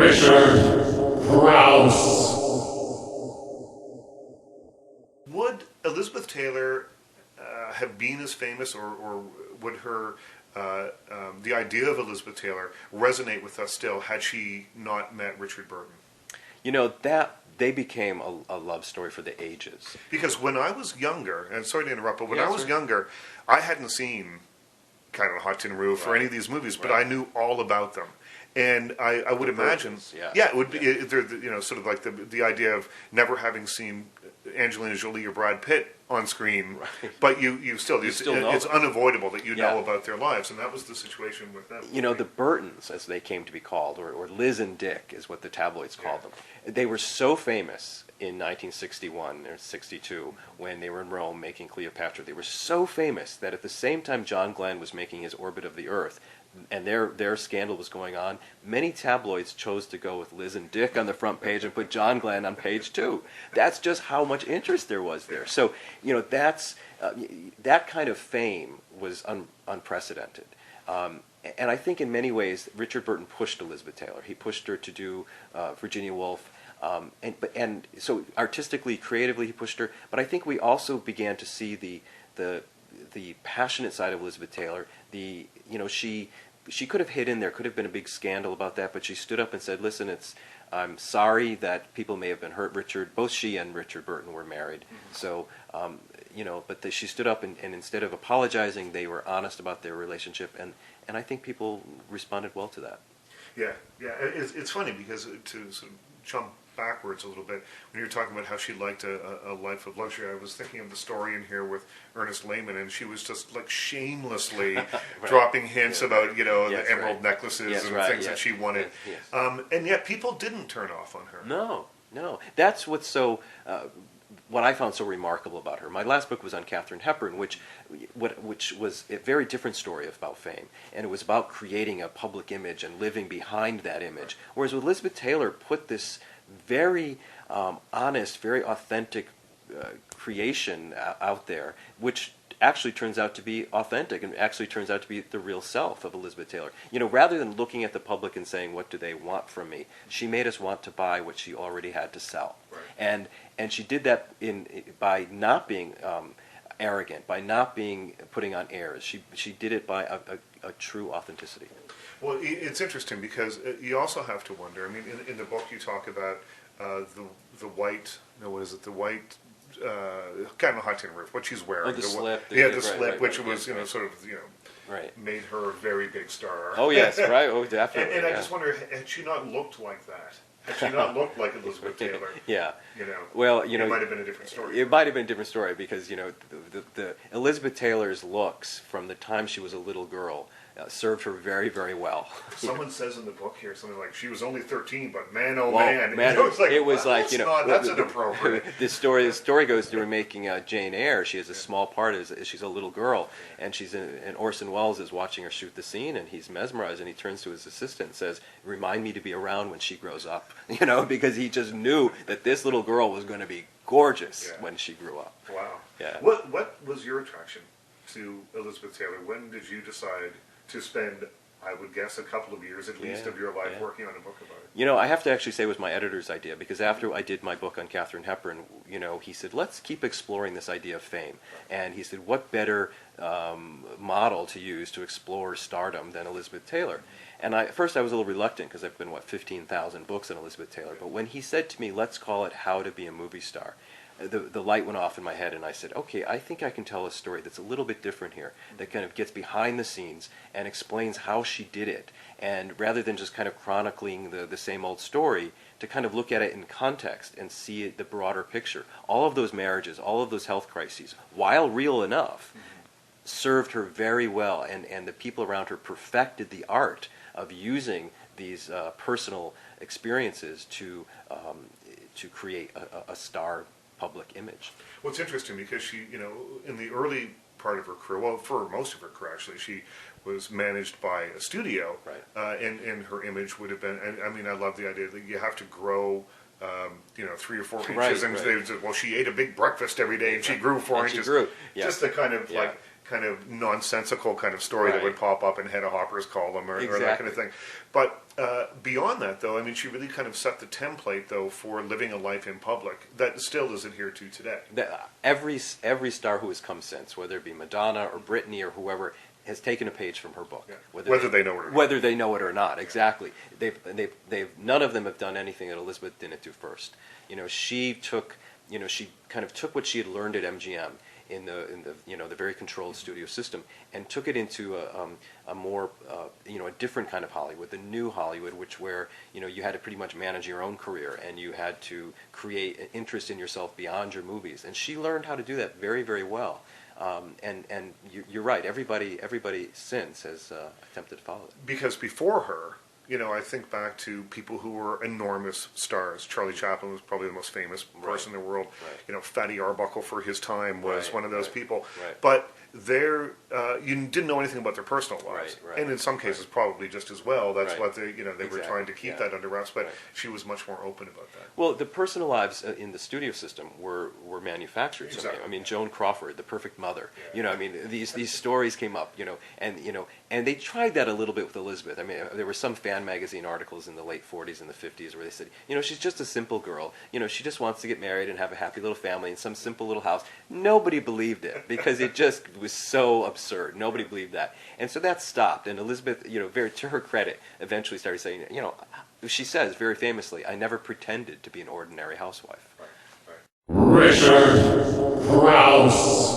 Richard Crouse. Would Elizabeth Taylor have been as famous, or would her the idea of Elizabeth Taylor resonate with us still had she not met Richard Burton? You know, that they became a love story for the ages. Because when I was younger, and sorry to interrupt, but when Yeah, I was sure. younger, I hadn't seen kind of Hot Tin Roof or any of these movies, but I knew all about them. And I would imagine, Burtons, yeah. it would be, sort of like the idea of never having seen Angelina Jolie or Brad Pitt on screen, Right. but you still know it's them. unavoidable that you know Yeah. about their lives, and that was the situation with them. You know, the Burtons, as they came to be called, or Liz and Dick is what the tabloids called them. They were so famous in 1961 or 62 when they were in Rome making Cleopatra. They were so famous that at the same time John Glenn was making his Orbit of the Earth, and their scandal was going on, many tabloids chose to go with Liz and Dick on the front page and put John Glenn on page 2. That's just how much interest there was there. So, you know, that's that kind of fame was unprecedented. And I think in many ways Richard Burton pushed Elizabeth Taylor. He pushed her to do Virginia Woolf. And so artistically, creatively, he pushed her. But I think we also began to see the passionate side of Elizabeth Taylor. She could have hid in there, could have been a big scandal about that, but she stood up and said, "Listen, I'm sorry that people may have been hurt." Both she and Richard Burton were married, so but she stood up and instead of apologizing, they were honest about their relationship, and I think people responded well to that. Yeah. It's funny because to sort of jump backwards a little bit, when you're talking about how she liked a life of luxury, I was thinking of the story in here with Ernest Lehman, and she was just like shamelessly dropping hints about the emerald necklaces and things that she wanted, and yet people didn't turn off on her. No, that's what's so. What I found so remarkable about her. My last book was on Katharine Hepburn, which was a very different story about fame, and it was about creating a public image and living behind that image. Whereas with Elizabeth Taylor, put this very honest, very authentic creation out there, which actually turns out to be authentic and actually turns out to be the real self of Elizabeth Taylor. You know, rather than looking at the public and saying, "What do they want from me?" she made us want to buy what she already had to sell. Right. And she did that by not being arrogant, by not putting on airs. She did it by a true authenticity. Well, it's interesting because you also have to wonder. I mean, in the book you talk about the white. No, what is it? The white. Kind of a Hot Tin Roof. What she's wearing. The slip. The slip, which was Right. made her a very big star. Oh yes, right. Oh, definitely. And I just wonder, had she not looked like that? Had she not looked like Elizabeth Taylor? Yeah. Well, it might have been a different story. It might have been a different story because the Elizabeth Taylor's looks from the time she was a little girl served her very, very well. Someone says in the book here something like she was only 13, but man, oh well, man, it was like that's inappropriate. The story goes to her making Jane Eyre. She has a small part as she's a little girl, and and Orson Welles is watching her shoot the scene, and he's mesmerized, and he turns to his assistant and says, "Remind me to be around when she grows up," because he just knew that this little girl was going to be gorgeous when she grew up. Wow. Yeah. What was your attraction to Elizabeth Taylor? When did you decide to spend, I would guess, a couple of years at least of your life working on a book about it? I have to actually say it was my editor's idea, because after I did my book on Katharine Hepburn, he said, let's keep exploring this idea of fame. And he said, what better model to use to explore stardom than Elizabeth Taylor? And at first I was a little reluctant because I've been, 15,000 books on Elizabeth Taylor. But when he said to me, let's call it How to Be a Movie Star, the light went off in my head, and I said, okay, I think I can tell a story that's a little bit different here, that kind of gets behind the scenes and explains how she did it. And rather than just kind of chronicling the same old story, to kind of look at it in context and see the broader picture. All of those marriages, all of those health crises, while real enough, served her very well, and the people around her perfected the art of using these personal experiences to create a star public image. Well, it's interesting because she, in the early part of her career, well, for most of her career actually, she was managed by a studio, right. And her image would have been, and I mean, I love the idea that you have to grow 3 or 4 inches, right, and right. they said, well, she ate a big breakfast every day, and she grew 4 inches. She grew. Yeah. Just the kind of nonsensical kind of story that would pop up in Hedda Hopper's column or that kind of thing. But beyond that, though, I mean, she really kind of set the template, though, for living a life in public that still is adhered to today. Every star who has come since, whether it be Madonna or Britney or whoever, has taken a page from her book, Yeah. Whether they know it or not. Whether they know it or not, exactly. They've none of them have done anything that Elizabeth didn't do first. She kind of took what she had learned at MGM in the very controlled studio system and took it into a more a different kind of Hollywood, the new Hollywood, where you had to pretty much manage your own career and you had to create an interest in yourself beyond your movies, and she learned how to do that very, very well. And you're right. Everybody since has attempted to follow it. Because before her, I think back to people who were enormous stars. Charlie Chaplin was probably the most famous person in the world. Right. Fatty Arbuckle for his time was one of those people. Right. But you didn't know anything about their personal lives, Right. and in some cases probably just as well. That's Right. what they were trying to keep that under wraps. But Right. she was much more open about that. Well, the personal lives in the studio system were manufactured. Exactly. I mean, Joan Crawford, the perfect mother. These stories came up. And they tried that a little bit with Elizabeth. I mean, there were some fan magazine articles in the late 40s and the 50s where they said, she's just a simple girl. She just wants to get married and have a happy little family in some simple little house. Nobody believed it because it just was so absurd. Nobody believed that. And so that stopped. And Elizabeth, very to her credit, eventually started saying, she says very famously, I never pretended to be an ordinary housewife. Richard Crouse.